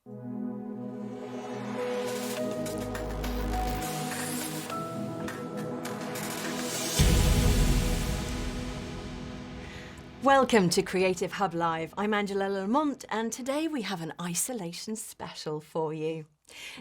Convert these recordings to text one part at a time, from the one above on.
Welcome to Creative Hub Live. I'm Angela Lamont, and today we have an isolation special for you.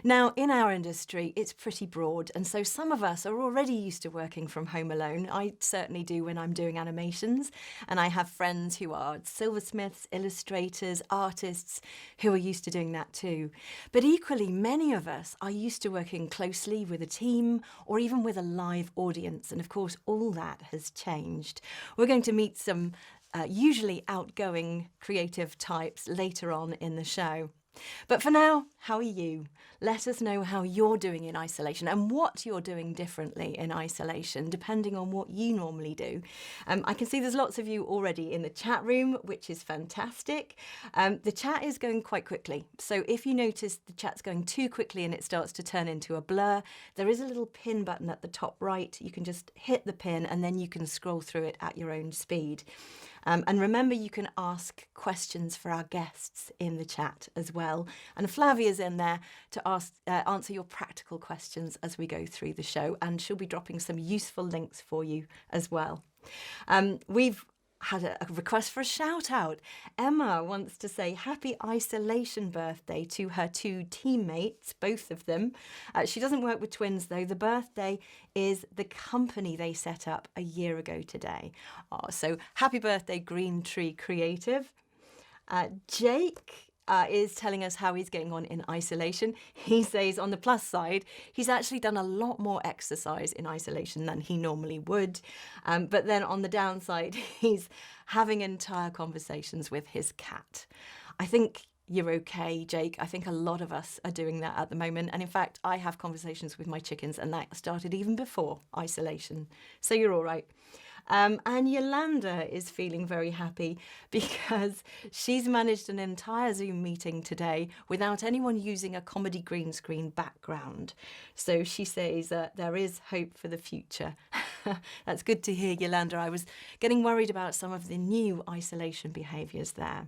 Now, in our industry, it's pretty broad, and so some of us are already used to working from home alone. I certainly do when I'm doing animations, and I have friends who are silversmiths, illustrators, artists who are used to doing that too. But equally, many of us are used to working closely with a team or even with a live audience, and of course, all that has changed. We're going to meet some usually outgoing creative types later on in the show. But for now, how are you? Let us know how you're doing in isolation and what you're doing differently in isolation, depending on what you normally do. I can see there's lots of you already in the chat room, which is fantastic. The chat is going quite quickly. So if you notice the chat's going too quickly and it starts to turn into a blur, there is a little pin button at the top right. You can just hit the pin and then you can scroll through it at your own speed. And remember, you can ask questions for our guests in the chat as well. And Flavia's in there to answer your practical questions as we go through the show. And she'll be dropping some useful links for you as well. We've had a request for a shout out. Emma wants to say happy isolation birthday to her two teammates, both of them. She doesn't work with twins though. The birthday is the company they set up a year ago today. Oh, so happy birthday, Green Tree Creative. Jake is telling us how he's getting on in isolation. He says on the plus side, he's actually done a lot more exercise in isolation than he normally would. But then on the downside, he's having entire conversations with his cat. I think you're okay, Jake. I think a lot of us are doing that at the moment. And in fact, I have conversations with my chickens and that started even before isolation. So you're all right. And Yolanda is feeling very happy because she's managed an entire Zoom meeting today without anyone using a comedy green screen background. So she says there is hope for the future. That's good to hear, Yolanda. I was getting worried about some of the new isolation behaviours there.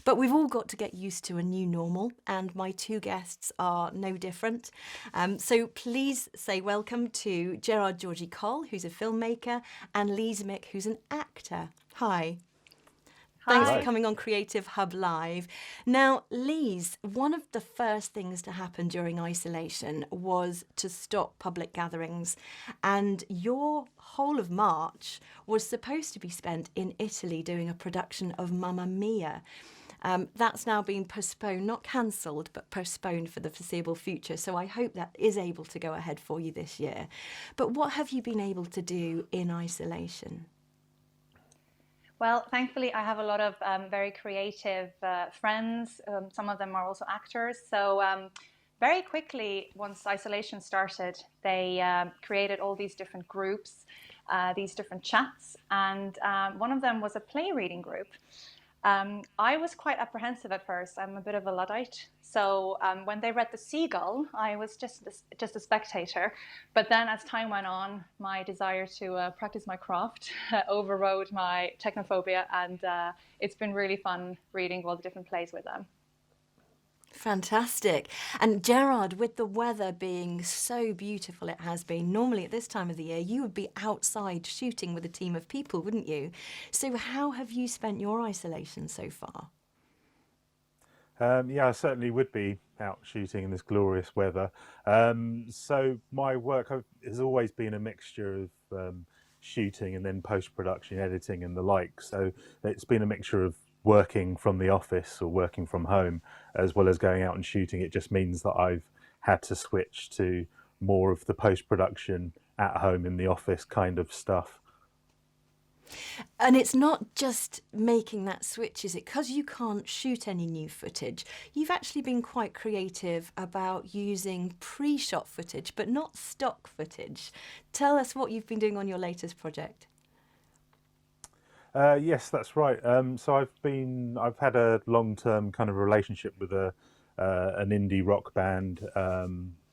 But we've all got to get used to a new normal, and my two guests are no different. So please say welcome to Gerard Georgie Coll, who's a filmmaker, and Lise Mick, who's an actor. Hi. Thanks for coming on Creative Hub Live. Now, Lise, one of the first things to happen during isolation was to stop public gatherings. And your whole of March was supposed to be spent in Italy doing a production of Mamma Mia. That's now been postponed, not cancelled, but postponed for the foreseeable future. So I hope that is able to go ahead for you this year. But what have you been able to do in isolation? Well, thankfully, I have a lot of very creative friends. Some of them are also actors. So very quickly, once isolation started, they created all these different groups, these different chats. And one of them was a play reading group. I was quite apprehensive at first. I'm a bit of a Luddite. So when they read The Seagull, I was just a spectator. But then as time went on, my desire to practice my craft overrode my technophobia. And it's been really fun reading all the different plays with them. Fantastic. And Gerard, with the weather being so beautiful it has been, normally at this time of the year, you would be outside shooting with a team of people, wouldn't you? So how have you spent your isolation so far? Yeah, I certainly would be out shooting in this glorious weather. So my work has always been a mixture of shooting and then post-production, editing and the like. So it's been a mixture of working from the office or working from home as well as going out and shooting. It just means that I've had to switch to more of the post-production at home in the office kind of stuff. And it's not just making that switch, is it? Because you can't shoot any new footage, you've actually been quite creative about using pre-shot footage, but not stock footage. Tell us what you've been doing on your latest project. Yes, that's right. So I've had a long-term kind of relationship with an indie rock band.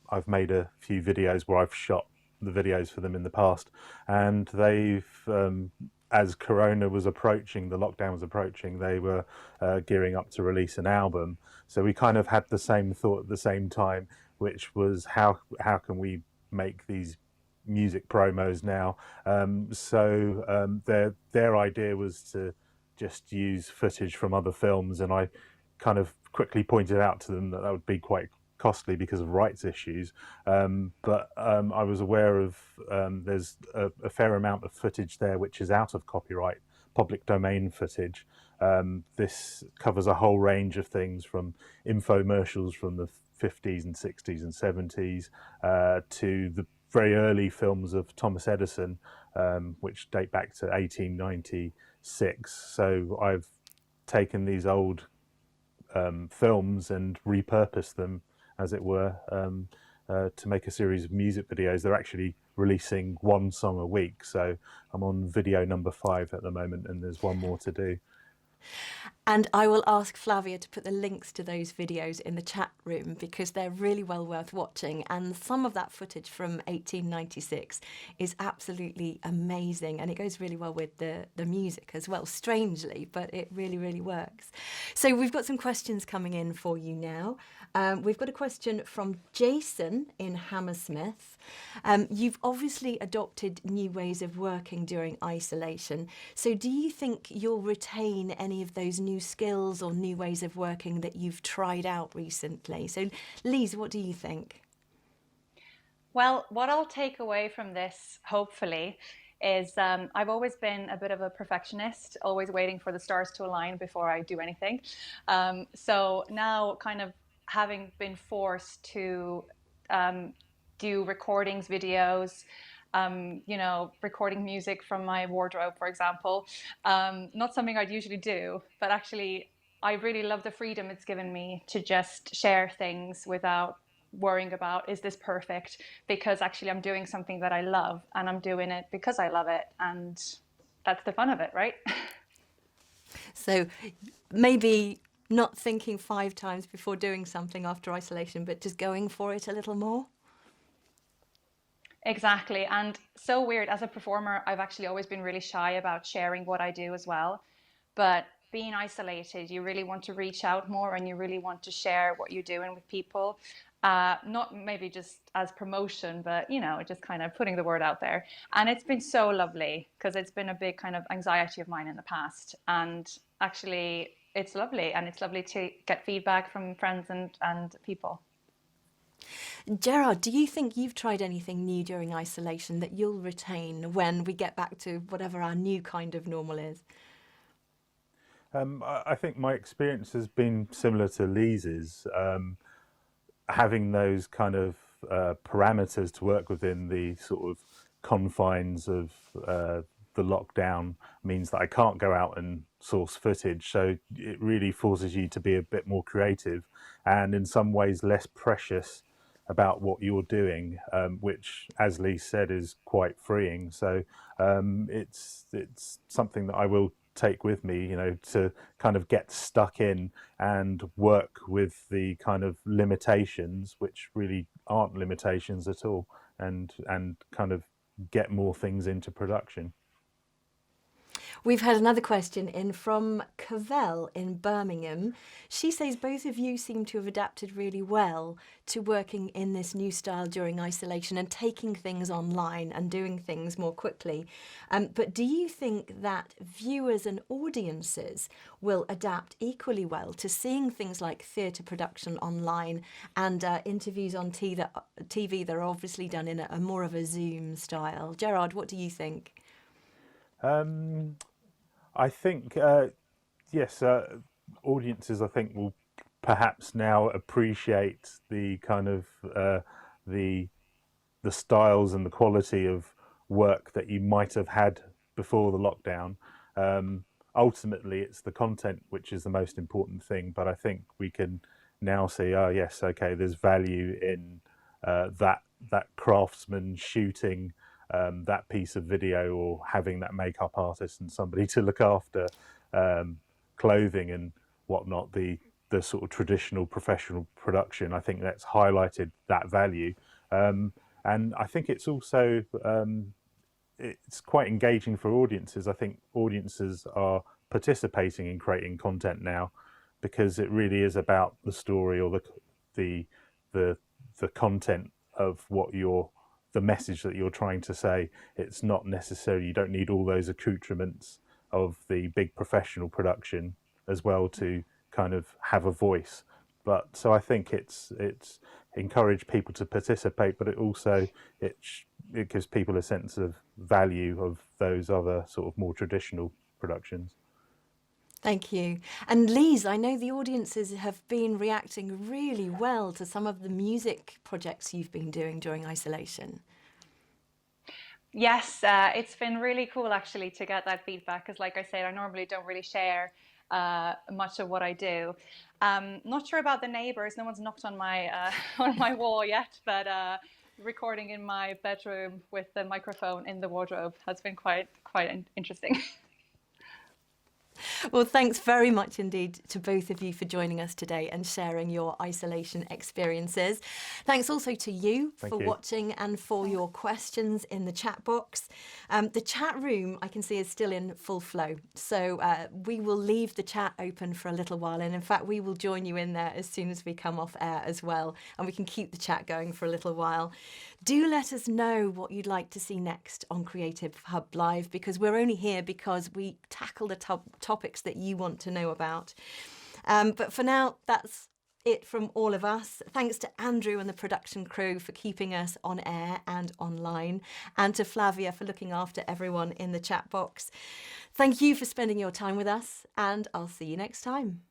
I've made a few videos where I've shot the videos for them in the past, and they've as Corona was approaching, the lockdown was approaching, they were gearing up to release an album. So we kind of had the same thought at the same time, which was how can we make these music promos now? Their idea was to just use footage from other films, and I kind of quickly pointed out to them that that would be quite costly because of rights issues. I was aware of there's a fair amount of footage there which is out of copyright, public domain footage. This covers a whole range of things from infomercials from the 50s and 60s and 70s to the very early films of Thomas Edison, which date back to 1896. So I've taken these old films and repurposed them, as it were, to make a series of music videos. They're actually releasing one song a week, so I'm on video number 5 at the moment, and there's one more to do. And I will ask Flavia to put the links to those videos in the chat room because they're really well worth watching. And some of that footage from 1896 is absolutely amazing. And it goes really well with the music as well, strangely, but it really, really works. So we've got some questions coming in for you now. We've got a question from Jason in Hammersmith. You've obviously adopted new ways of working during isolation. So do you think you'll retain any of those new skills or new ways of working that you've tried out recently? So Lise, what do you think? Well, what I'll take away from this, hopefully, is I've always been a bit of a perfectionist, always waiting for the stars to align before I do anything. So now kind of having been forced to do recordings, videos, recording music from my wardrobe, for example. Not something I'd usually do, but actually I really love the freedom it's given me to just share things without worrying about, is this perfect? Because actually I'm doing something that I love and I'm doing it because I love it. And that's the fun of it, right? So maybe not thinking 5 times before doing something after isolation, but just going for it a little more. Exactly. And so weird, as a performer, I've actually always been really shy about sharing what I do as well. But being isolated, you really want to reach out more and you really want to share what you're doing with people. Not maybe just as promotion, but, just kind of putting the word out there. And it's been so lovely because it's been a big kind of anxiety of mine in the past. And actually, it's lovely. And it's lovely to get feedback from friends and people. Gerard, do you think you've tried anything new during isolation that you'll retain when we get back to whatever our new kind of normal is? I think my experience has been similar to Lise's. Having those kind of parameters to work within, the sort of confines of the lockdown, means that I can't go out and source footage. So it really forces you to be a bit more creative and in some ways less precious about what you're doing, which, as Lee said, is quite freeing. So it's something that I will take with me, to kind of get stuck in and work with the kind of limitations, which really aren't limitations at all, and kind of get more things into production. We've had another question in from Cavell in Birmingham. She says both of you seem to have adapted really well to working in this new style during isolation and taking things online and doing things more quickly. But do you think that viewers and audiences will adapt equally well to seeing things like theatre production online and interviews on TV that are obviously done in a more of a Zoom style? Gerard, what do you think? I think, yes, audiences, I think, will perhaps now appreciate the kind of the styles and the quality of work that you might have had before the lockdown. Ultimately, it's the content which is the most important thing, but I think we can now see, oh yes, okay, there's value in that craftsman shooting that piece of video, or having that makeup artist and somebody to look after clothing and whatnot, the sort of traditional professional production. I think that's highlighted that value. And I think it's also it's quite engaging for audiences. I think audiences are participating in creating content now because it really is about the story or the the content of what the message that you're trying to say. It's not necessarily, you don't need all those accoutrements of the big professional production as well to kind of have a voice. But so I think it's encouraged people to participate, but it also it gives people a sense of value of those other sort of more traditional productions. Thank you. And Lise, I know the audiences have been reacting really well to some of the music projects you've been doing during isolation. Yes, it's been really cool actually to get that feedback because, like I said, I normally don't really share much of what I do. Not sure about the neighbors. No one's knocked on my on my wall yet, but recording in my bedroom with the microphone in the wardrobe has been quite interesting. Well, thanks very much indeed to both of you for joining us today and sharing your isolation experiences. Thanks also to you for watching and for your questions in the chat box. The chat room I can see is still in full flow, so we will leave the chat open for a little while, and in fact we will join you in there as soon as we come off air as well, and we can keep the chat going for a little while. Do let us know what you'd like to see next on Creative Hub Live, because we're only here because we tackle the topics that you want to know about. But for now, that's it from all of us. Thanks to Andrew and the production crew for keeping us on air and online, and to Flavia for looking after everyone in the chat box. Thank you for spending your time with us, and I'll see you next time.